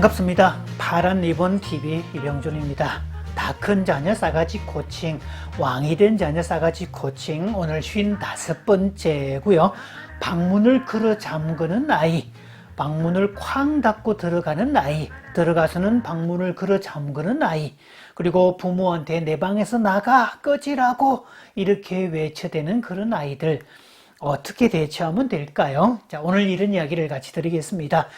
반갑습니다. 파란 리본 TV 이병준입니다. 다 큰 자녀 싸가지 코칭, 왕이 된 자녀 싸가지 코칭, 오늘 55번째고요. 방문을 걸어 잠그는 아이, 방문을 쾅 닫고 들어가는 아이, 들어가서는 방문을 걸어 잠그는 아이, 그리고 부모한테 내 방에서 나가 꺼지라고 이렇게 외쳐대는 그런 아이들, 어떻게 대처하면 될까요? 자, 오늘 이런 이야기를 같이 드리겠습니다.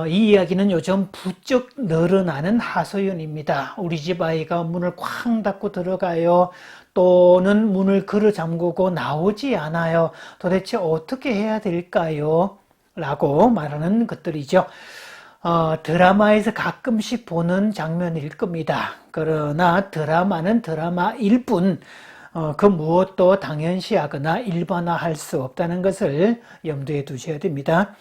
이 이야기는 요즘 부쩍 늘어나는 하소연입니다. 우리 집 아이가 문을 쾅 닫고 들어가요. 또는 문을 걸어 잠그고 나오지 않아요. 도대체 어떻게 해야 될까요? 라고 말하는 것들이죠. 드라마에서 가끔씩 보는 장면일 겁니다. 그러나 드라마는 드라마일 뿐, 그 무엇도 당연시하거나 일반화할 수 없다는 것을 염두에 두셔야 됩니다.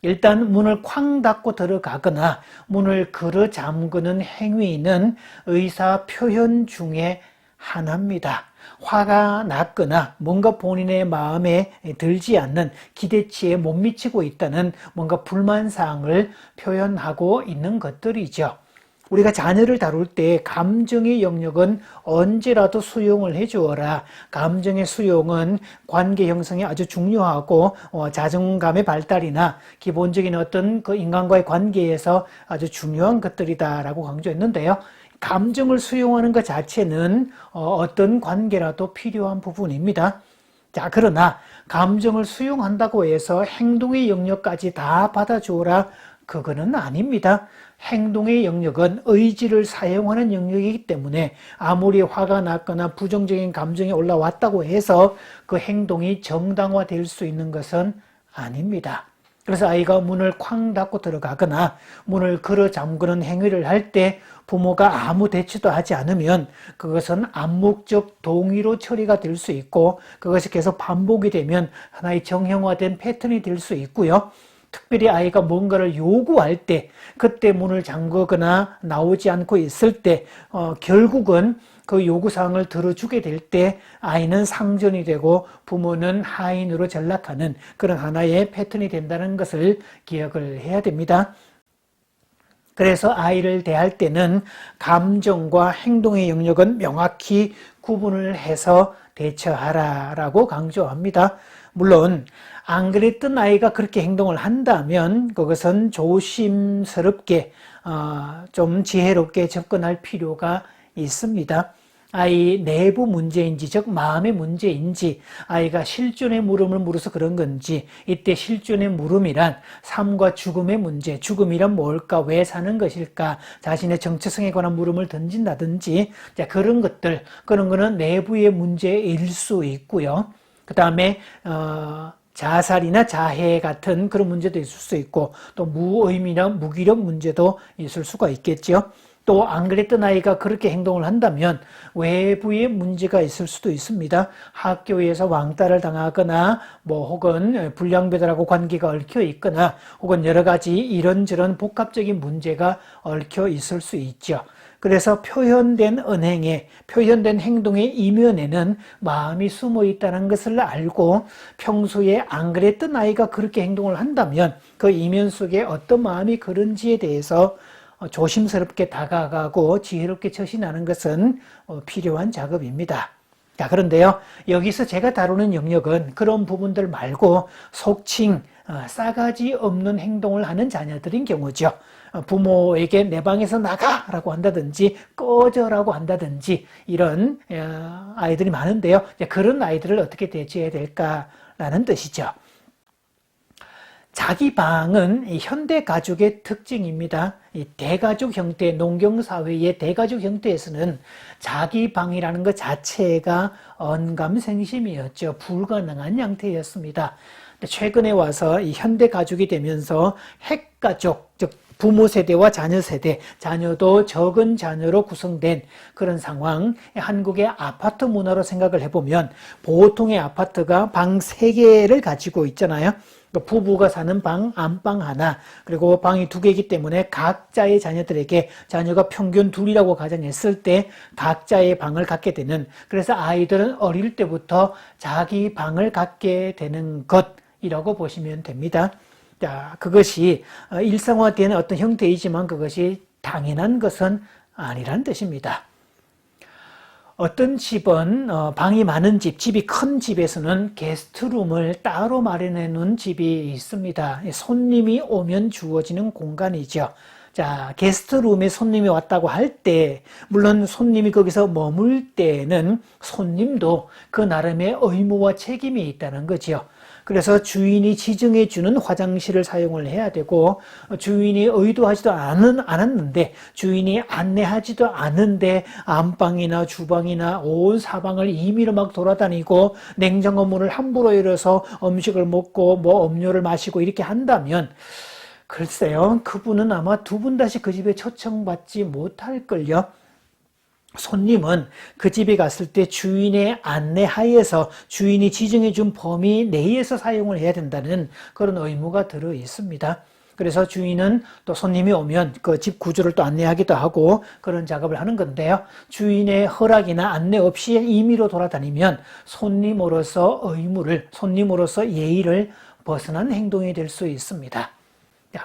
일단 문을 쾅 닫고 들어가거나 문을 걸어 잠그는 행위는 의사 표현 중에 하나입니다. 화가 났거나 뭔가 본인의 마음에 들지 않는 기대치에 못 미치고 있다는 뭔가 불만사항을 표현하고 있는 것들이죠. 우리가 자녀를 다룰 때 감정의 영역은 언제라도 수용을 해주어라. 감정의 수용은 관계 형성에 아주 중요하고 자존감의 발달이나 기본적인 어떤 그 인간과의 관계에서 아주 중요한 것들이다라고 강조했는데요. 감정을 수용하는 것 자체는 어떤 관계라도 필요한 부분입니다. 자, 그러나 감정을 수용한다고 해서 행동의 영역까지 다 받아주어라. 그거는 아닙니다. 행동의 영역은 의지를 사용하는 영역이기 때문에 아무리 화가 났거나 부정적인 감정이 올라왔다고 해서 그 행동이 정당화될 수 있는 것은 아닙니다. 그래서 아이가 문을 쾅 닫고 들어가거나 문을 걸어 잠그는 행위를 할 때 부모가 아무 대처도 하지 않으면 그것은 암묵적 동의로 처리가 될 수 있고 그것이 계속 반복이 되면 하나의 정형화된 패턴이 될 수 있고요. 특별히 아이가 뭔가를 요구할 때 그때 문을 잠그거나 나오지 않고 있을 때 결국은 그 요구사항을 들어주게 될 때 아이는 상전이 되고 부모는 하인으로 전락하는 그런 하나의 패턴이 된다는 것을 기억을 해야 됩니다. 그래서 아이를 대할 때는 감정과 행동의 영역은 명확히 구분을 해서 대처하라라고 강조합니다. 물론 안 그랬던 아이가 그렇게 행동을 한다면 그것은 조심스럽게 좀 지혜롭게 접근할 필요가 있습니다. 아이 내부 문제인지 즉 마음의 문제인지 아이가 실존의 물음을 물어서 그런 건지 이때 실존의 물음이란 삶과 죽음의 문제, 죽음이란 뭘까, 왜 사는 것일까, 자신의 정체성에 관한 물음을 던진다든지 그런 것들, 그런 거는 내부의 문제일 수 있고요. 그 다음에 자살이나 자해 같은 그런 문제도 있을 수 있고 또 무의미나 무기력 문제도 있을 수가 있겠죠. 또 안 그랬던 아이가 그렇게 행동을 한다면 외부의 문제가 있을 수도 있습니다. 학교에서 왕따를 당하거나 혹은 불량배들하고 관계가 얽혀 있거나 혹은 여러 가지 이런저런 복합적인 문제가 얽혀 있을 수 있죠. 그래서 표현된 언행에, 표현된 행동의 이면에는 마음이 숨어 있다는 것을 알고 평소에 안 그랬던 아이가 그렇게 행동을 한다면 그 이면 속에 어떤 마음이 그런지에 대해서 조심스럽게 다가가고 지혜롭게 처신하는 것은 필요한 작업입니다. 자, 그런데요, 여기서 제가 다루는 영역은 그런 부분들 말고 속칭 싸가지 없는 행동을 하는 자녀들인 경우죠. 부모에게 내 방에서 나가라고 한다든지 꺼져라고 한다든지 이런 아이들이 많은데요. 그런 아이들을 어떻게 대처해야 될까라는 뜻이죠. 자기 방은 현대 가족의 특징입니다. 이 대가족 형태, 농경사회의 대가족 형태에서는 자기 방이라는 것 자체가 언감생심이었죠. 불가능한 형태였습니다. 최근에 와서 이 현대 가족이 되면서 핵가족, 즉 부모 세대와 자녀 세대, 자녀도 적은 자녀로 구성된 그런 상황, 한국의 아파트 문화로 생각을 해보면 보통의 아파트가 방 3개를 가지고 있잖아요. 부부가 사는 방, 안방 하나, 그리고 방이 2개이기 때문에 각자의 자녀들에게 자녀가 평균 2이라고 가정했을 때 각자의 방을 갖게 되는, 그래서 아이들은 어릴 때부터 자기 방을 갖게 되는 것이라고 보시면 됩니다. 자, 그것이 일상화된 어떤 형태이지만 그것이 당연한 것은 아니란 뜻입니다. 어떤 집은 방이 많은 집, 집이 큰 집에서는 게스트룸을 따로 마련해 놓은 집이 있습니다. 손님이 오면 주어지는 공간이죠. 자, 게스트룸에 손님이 왔다고 할 때, 물론 손님이 거기서 머물 때는 손님도 그 나름의 의무와 책임이 있다는 거죠. 그래서 주인이 지정해 주는 화장실을 사용을 해야 되고, 주인이 의도하지도 않았는데, 주인이 안내하지도 않은데 안방이나 주방이나 온 사방을 임의로 막 돌아다니고 냉장고 문을 함부로 열어서 음식을 먹고 뭐 음료를 마시고 이렇게 한다면, 글쎄요, 그분은 아마 두 분 다시 그 집에 초청받지 못할걸요. 손님은 그 집에 갔을 때 주인의 안내하에서 주인이 지정해 준 범위 내에서 사용을 해야 된다는 그런 의무가 들어 있습니다. 그래서 주인은 또 손님이 오면 그 집 구조를 또 안내하기도 하고 그런 작업을 하는 건데요. 주인의 허락이나 안내 없이 임의로 돌아다니면 손님으로서 의무를, 손님으로서 예의를 벗어난 행동이 될 수 있습니다.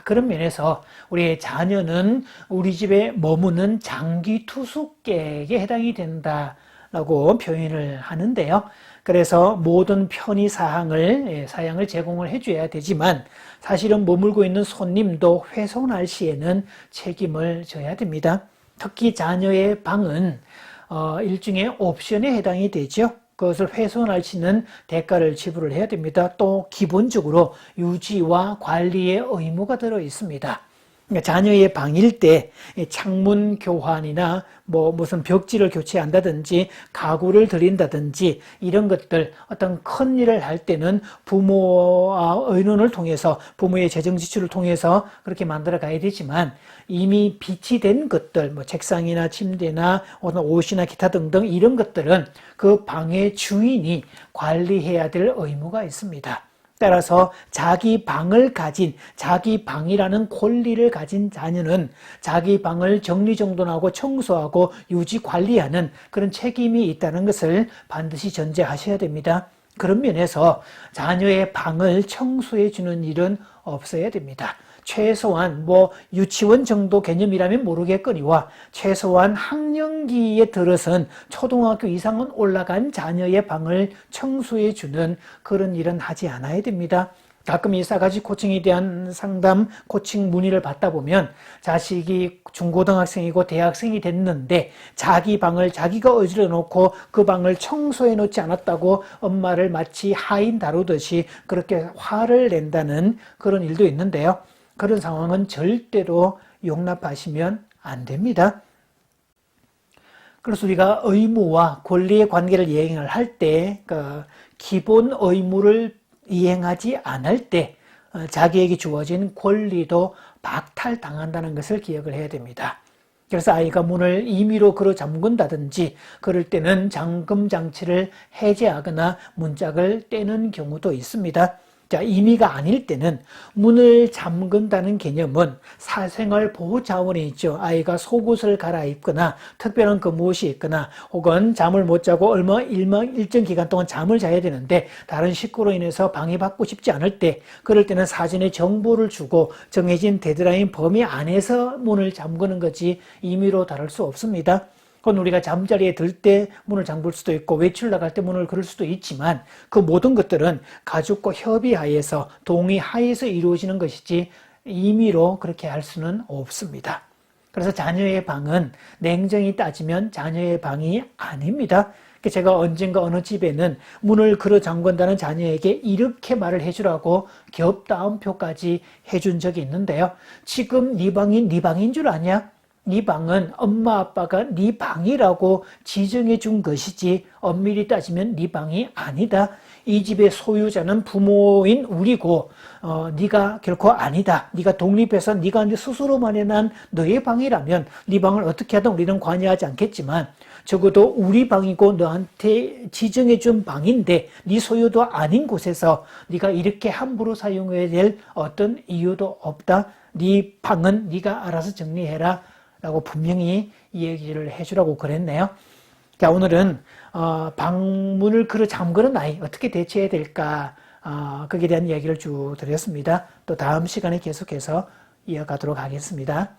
그런 면에서 우리 자녀는 우리 집에 머무는 장기 투숙객에 해당이 된다라고 표현을 하는데요. 그래서 모든 편의 사양을 제공을 해줘야 되지만 사실은 머물고 있는 손님도 훼손할 시에는 책임을 져야 됩니다. 특히 자녀의 방은 일종의 옵션에 해당이 되죠. 그것을 훼손할 수 있는 대가를 지불을 해야 됩니다. 또 기본적으로 유지와 관리의 의무가 들어 있습니다. 그러니까 자녀의 방일 때 창문 교환이나 뭐 무슨 벽지를 교체한다든지 가구를 들인다든지 이런 것들 어떤 큰 일을 할 때는 부모와 의논을 통해서 부모의 재정 지출을 통해서 그렇게 만들어 가야 되지만 이미 비치된 것들 뭐 책상이나 침대나 옷이나 기타 등등 이런 것들은 그 방의 주인이 관리해야 될 의무가 있습니다. 따라서 자기 방을 가진 자기 방이라는 권리를 가진 자녀는 자기 방을 정리정돈하고 청소하고 유지 관리하는 그런 책임이 있다는 것을 반드시 전제하셔야 됩니다. 그런 면에서 자녀의 방을 청소해 주는 일은 없어야 됩니다. 최소한 뭐 유치원 정도 개념이라면 모르겠거니와 최소한 학령기에 들어선 초등학교 이상은 올라간 자녀의 방을 청소해 주는 그런 일은 하지 않아야 됩니다. 가끔 이 싸가지 코칭에 대한 상담 코칭 문의를 받다 보면 자식이 중고등학생이고 대학생이 됐는데 자기 방을 자기가 어지러 놓고 그 방을 청소해 놓지 않았다고 엄마를 마치 하인 다루듯이 그렇게 화를 낸다는 그런 일도 있는데요. 그런 상황은 절대로 용납하시면 안 됩니다. 그래서 우리가 의무와 권리의 관계를 이행을 할 때 기본 의무를 이행하지 않을 때 자기에게 주어진 권리도 박탈당한다는 것을 기억을 해야 됩니다. 그래서 아이가 문을 임의로 걸어 잠근다든지 그럴 때는 잠금 장치를 해제하거나 문짝을 떼는 경우도 있습니다. 자, 임의가 아닐 때는 문을 잠근다는 개념은 사생활 보호 차원이 있죠. 아이가 속옷을 갈아입거나 특별한 그 무엇이 있거나 혹은 잠을 못 자고 일정 기간 동안 잠을 자야 되는데 다른 식구로 인해서 방해받고 싶지 않을 때 그럴 때는 사전에 정보를 주고 정해진 데드라인 범위 안에서 문을 잠그는 거지 임의로 다룰 수 없습니다. 그건 우리가 잠자리에 들 때 문을 잠글 수도 있고 외출 나갈 때 문을 걸을 수도 있지만 그 모든 것들은 가족과 협의하에서 동의하에서 이루어지는 것이지 임의로 그렇게 할 수는 없습니다. 그래서 자녀의 방은 냉정히 따지면 자녀의 방이 아닙니다. 제가 언젠가 어느 집에는 문을 걸어 잠근다는 자녀에게 이렇게 말을 해주라고 겹다운표까지 해준 적이 있는데요. 지금 네 방이 네 방인 줄 아냐? 네 방은 엄마 아빠가 네 방이라고 지정해 준 것이지 엄밀히 따지면 네 방이 아니다. 이 집의 소유자는 부모인 우리고 네가 결코 아니다. 네가 독립해서 네가 이제 스스로 마련한 너의 방이라면 네 방을 어떻게 하든 우리는 관여하지 않겠지만 적어도 우리 방이고 너한테 지정해 준 방인데 네 소유도 아닌 곳에서 네가 이렇게 함부로 사용해야 될 어떤 이유도 없다. 네 방은 네가 알아서 정리해라. 라고 분명히 얘기를 해주라고 그랬네요. 자, 오늘은 방문을 걸어 잠그는 아이 어떻게 대처해야 될까 거기에 대한 얘기를 쭉 드렸습니다. 또 다음 시간에 계속해서 이어가도록 하겠습니다.